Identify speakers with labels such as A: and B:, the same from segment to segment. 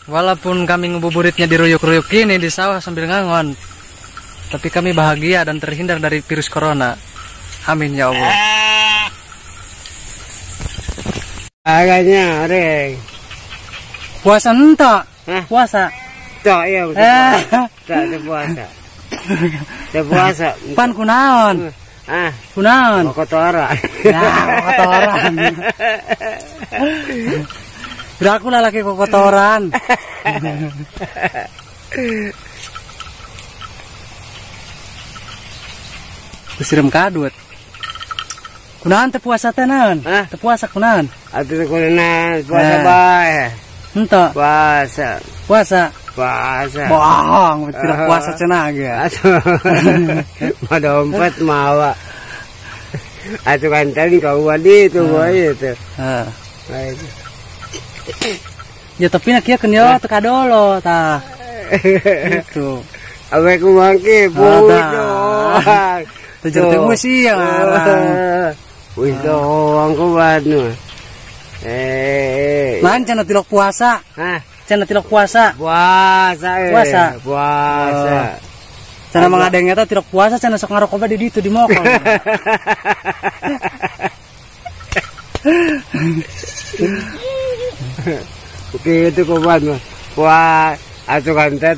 A: Walaupun kami ngebuburitnya diruyuk-ruyuk ini di sawah sambil ngangon, tapi kami bahagia dan terhindar dari virus corona. Amin ya Allah.
B: Agaknya reng.
A: Puasa entok? Puasa.
B: Tok ya. Tak puasa. Tak puasa.
A: Pan kunaon? Kunaon?
B: Kotoran.
A: Nah, kotoran. Aku lah laki kotoran. Kusiram kadut. Kunaon teh puasa teh naon? Teh puasa kunaon?
B: Atuh kunaon puasa bae.
A: Henteu.
B: Puasa.
A: Puasa.
B: Puasa.
A: Bohong, tidak puasa cenah ge.
B: Atuh. Madompet mawa. Atuh kan tadi kau wadi itu bae itu. Heeh.
A: Ya tapi nak kieu keun teka dolo tah. Gitu.
B: Awe ku mangke bodoh.
A: Tujuh temu sih yang arang.
B: Wis doang ku banu.
A: Man cenah tilok puasa. Cenah tilok puasa.
B: Puasa.
A: Puasa.
B: Puasa.
A: Cenah mangadeng eta tilok puasa cenah sok ngarokok di ditu di mokol.
B: Oke itu kobat mah. Wah, atuh kan teh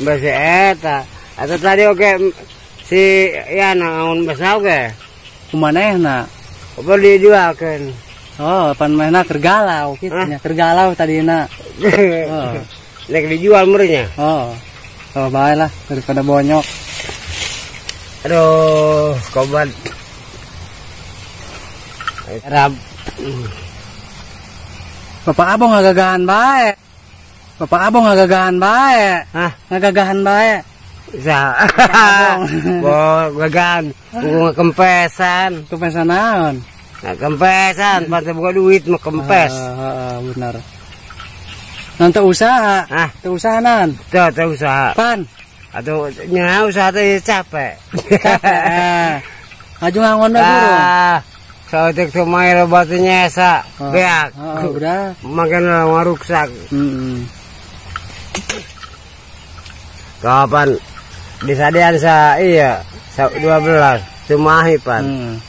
B: masih eta. Atau tadi oke si ya naon basa oke.
A: Kumanehna?
B: Apa dijualkeun?
A: Oh, pan manehna keur galau kitu nya, keur galau tadina. Oh.
B: Nek dijual meureunnya.
A: Oh. Oh, bae lah daripada bonyok.
B: Aduh, kobat. Rab.
A: Bapak Abong ngagagahan bae. Bapak Abong ngagagahan bae. Ngagagahan bae.
B: Bisa. Bo gagahan. Gua kempesan.
A: Kempesan naon?
B: Nah, kempesan, pantai buka duit mah kempes.
A: Benar. Nanti usaha. Teu usaha nan.
B: Teu usaha.
A: Pan.
B: Atuh nya usaha teh capek.
A: Capek. Aju ngangon bae burung.
B: Sautek sumai batu nyesa, beak.
A: Udah.
B: Makan waruksak. Kapan disadian sa iya, 12 Cimahi pan.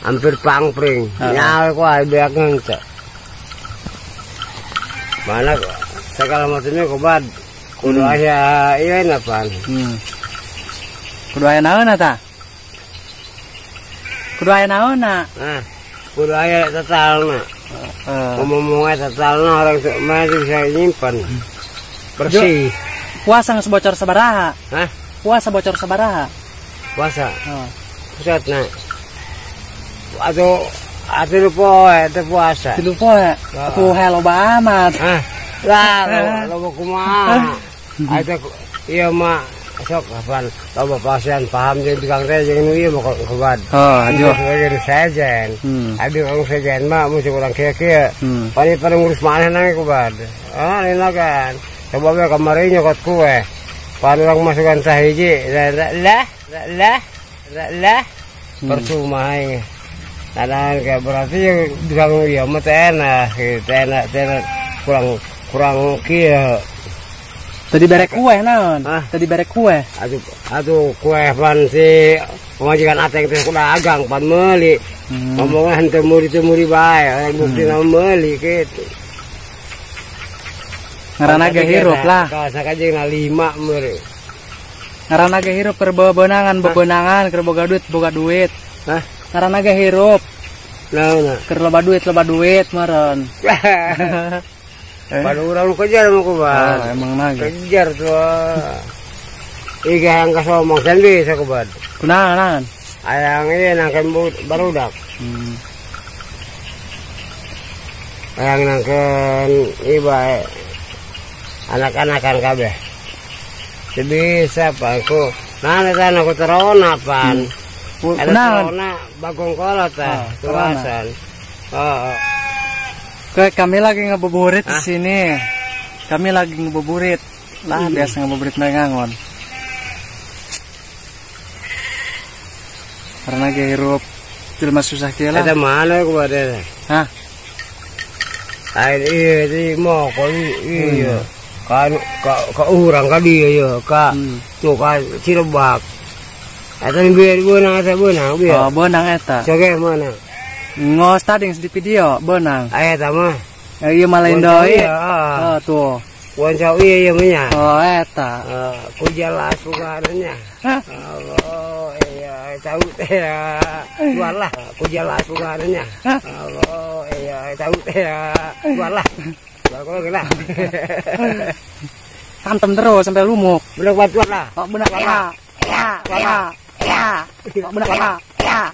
B: Hampir pangpring. Nyawa ku beak ngeuncek. Mana segala macamnya kobat. Kudu aya ieu na pan.
A: Kudu aya naon eta? Kudu aya naonna?
B: Kudu aya totalna. Ngomong-ngomongnya totalna orang masih bisa nyimpan. Bersih.
A: Puasa geus bocor sabaraha? Puasa bocor sabaraha?
B: Puasa. Pusatna. Atuh poe teh puasa.
A: Tilu poe. Atuh loba amat.
B: Lah, loba kumaha. Atuh ieu mah sok kapan loba pasien paham jeung tukang teh jeung ieu mah kebad. Aduh geus sejen. Aduh urus sejen mah mesti urang kieu-kieu. Pani pada ngurus manehna ge kebad. Lina kan. Coba we kamari nyokot kue. Pan urang masukan sahiji. Lah. Percuma aing. Tadang ke berarti tukang ieu mah teh enak, enak kurang kieu.
A: Tadi berek kue naon? Tadi berek kue.
B: Aduh kue pan si pemajikan ateng teh kuda agang pan meuli. Ngomongan teu muri bae, buktina meuli kitu. Ngaranna ge hirup lah. Kaos kajengna 5 meuri.
A: Ngaranna ge hirup keur bebenangan keur boga duit. Ngaranna ge hirup. Naonna? Keur loba duit meureun.
B: Pada urang kejar mah kubat.
A: Emang nage.
B: Kejar tuh. Iga yang kasomong kan bisa kubat.
A: Kunaon?
B: Ayang ieu nangkeun barudak. Ayang nangkeun ibae anak-anakan kabeh. Bisa Pak aku. Nah eta aku terona pan. Terona bagong kolot tah. Tuasan.
A: Kami lagi ngebuburit di sini. Kami lagi ngebuburit. Lah biasa ngebuburit ngangon. Karena ge hirup jelema susah kieu lah.
B: Ada mana ku bade? Air iya di mau kau iya ka urang ka dia ya ka tuh ka Cirebak. Eta biar benang eta benang biar.
A: Oh benang eta.
B: Coge mana?
A: Ngos tadi di video benang.
B: Eta mah.
A: Iya malendoi. Oh tuh.
B: Wancau iya nya.
A: Oh eta.
B: Ku jelas bukannya. Allah iya tahu teh ya. Walah ku jelas bukannya. Allah iya tahu teh ya. Walah. Bagus lah.
A: Kantem terus sampai lumuk.
B: Bener buat lah.
A: Oh bener lah. Ya. Oh bener lah. Ya.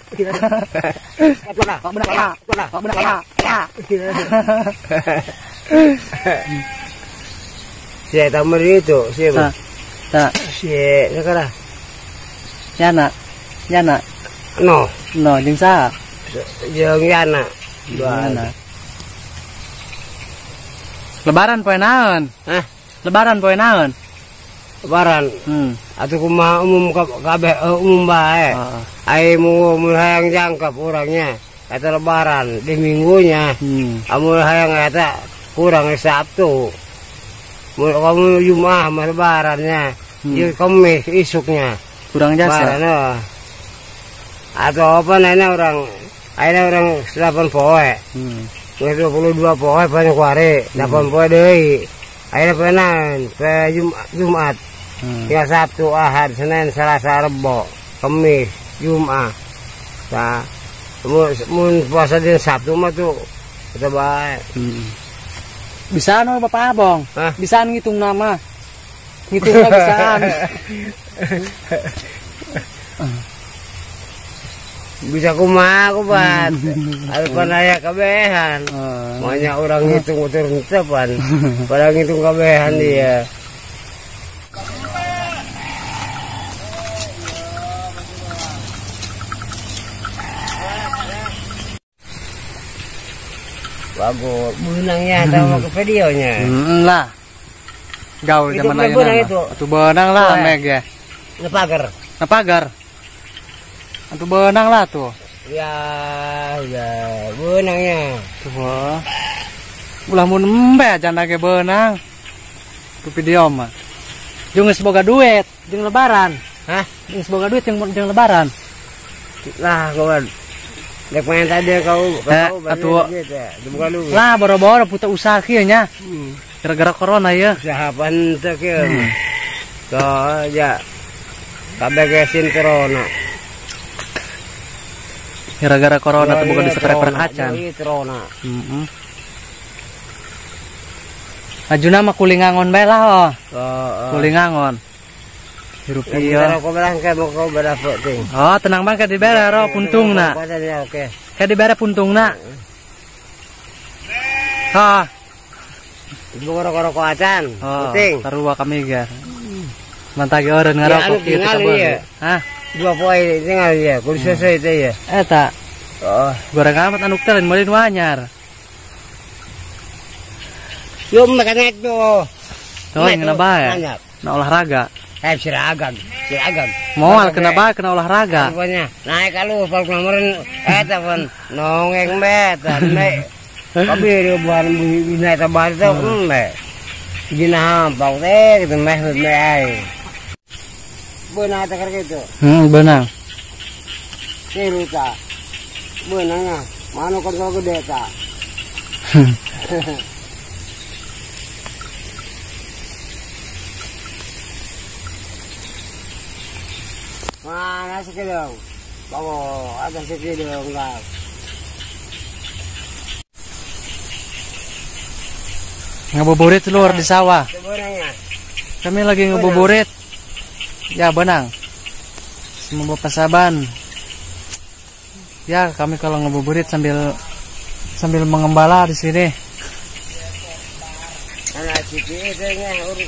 A: Oh bener lah. Oh bener lah. Ya.
B: Si tamer itu siapa?
A: Tak.
B: Si sekarang.
A: Yana. No jeung saha?
B: Jeung Yana.
A: Lebaran poe naon?
B: Hah?
A: Lebaran poe naon?
B: Lebaran. Atuh kumaha umum kabeh umum bae. Ai mun hayang jangkep urangnya. Eta lebaran di minggunya. Amun hayang eta kurang Sabtu. Mun kamu Jumat mah lebarannya. Jeung Kamis isuknya.
A: Kurang jasa.
B: Atau apa nana orang 8 poe. 22 poe banyak kuare, 8 poe deui. Ayeuna penan pe Jumat. Ya Sabtu, Ahad, Senin, Selasa, Rebo, Kamis, Jumat. Tah, mun puasa di Sabtu mah tuh kita bae.
A: Bisaan we Bapak Abong? Bisaan ngitung nama. Ngitungna bisaan.
B: Bisa kumaha kubat. Anu panaya kabehan. Banyak orang ngitung utur tepan. Pada ngitung kabehan dia. Bagus, benangnya tahu ke videonya.
A: Lah. Gaul zaman ayeuna. Atuh benang lah meg ya. Nepagar. Atuh benang lah tuh.
B: Ya, benangnya.
A: Tuh. Ulah mun embe janda ge benang. Tuh video mah. Jeung geus boga duit, jeung lebaran.
B: Hah?
A: Geus boga duit jeung lebaran.
B: Lah, kawan. Dek main tadi kau
A: atuh. Lah boro-boro puta usaha kieu nya. Gara-gara corona ya.
B: Usahapan teh kieu. Tuh, ya. Kabeh gesin corona.
A: Gara-gara corona tuh bukan dispray perkacan. Ajuna mah kulingangon bae lah. Kulingangon. Hirup ieu. Oh, tenang bang ka dibere ro puntungna. Ka dibere puntungna. Ha.
B: Ibu rokok acan. Penting.
A: Sarua kami ge. Mantagi eureun ngarokok kieu teh bener. Hah?
B: 2 poe tinggal ya, kudu selesai teh ya.
A: Eta. Oh, goreng amat anu teh lain meulin anyar.
B: Yo mekanek tuh.
A: Tuh ngena bae. Na olahraga.
B: Seragam.
A: Moal kena bae kena olahraga.
B: Pokoknya naik kalau pal kemarin eta pun nongeng betan nek. Tapi dia buan bina eta bar teh nek. Gina hampang teh gitu meh ai. Benang tak gitu.
A: Benang.
B: Ceruta. Benangnya, mana kan kalau gede tak? Mana sih kedong? Bawa ada sih kedong lah.
A: Ngabuburit luar di sawah. Kami lagi ngabuburit. Ya benang. Semua Bapak Saban. Ya kami kalau ngabuburit sambil mengembala di sini.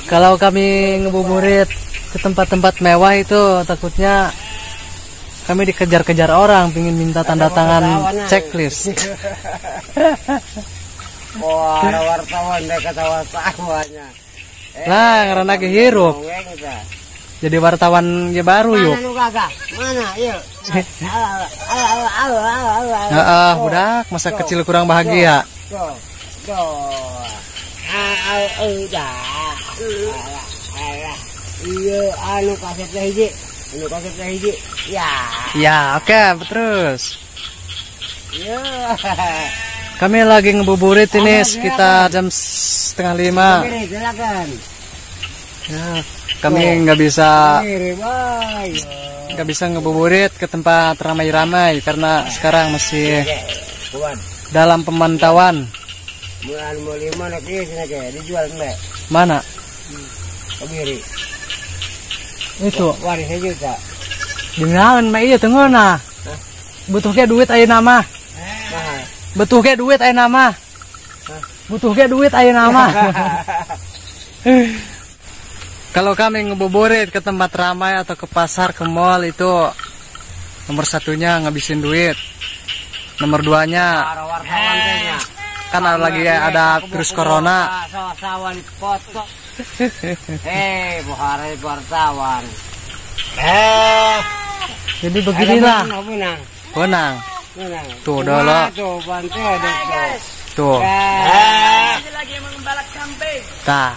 A: Kalau kami ngabuburit ke tempat-tempat mewah itu takutnya kami dikejar-kejar orang pingin minta tanda tangan checklist.
B: Wah, ada wartawan deh kata wartawannya.
A: Lah karena kehirup. Jadi wartawan ya baru yuk.
B: Mana yuk?
A: Budak masa kecil kurang bahagia.
B: Iya, anu kasetnya hiji. Ya.
A: Ya, oke, terus.
B: Iya.
A: Kami lagi ngebuburit ini sekitar jam 4:30.
B: Silakan.
A: Ya, kami nggak bisa ngebuburit ke tempat ramai-ramai karena sekarang masih dalam pemantauan.
B: Bulan mau 5 nanti sini dijual mbak.
A: Mana?
B: Kebiri.
A: Itu.
B: Waris juga.
A: Dengan mah iya tengok nah. Butuhnya duit ayo nama. Butuhnya duit ayo nama. Butuhnya duit ayo nama. Kalau kami ngebuburit ke tempat ramai atau ke pasar, ke mall itu nomor satunya ngabisin duit. Nomor duanya kan lagi ada virus corona.
B: Buhari wartawan.
A: Jadi beginilah. Benang. Tuh dulu. Tuh.
B: Ini lagi mengembala kambing.
A: Tah.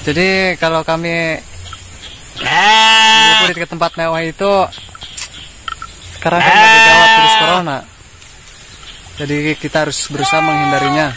A: Jadi kalau kami buburit ke tempat mewah itu sekarang kan lagi gawat virus corona. Jadi kita harus berusaha menghindarinya.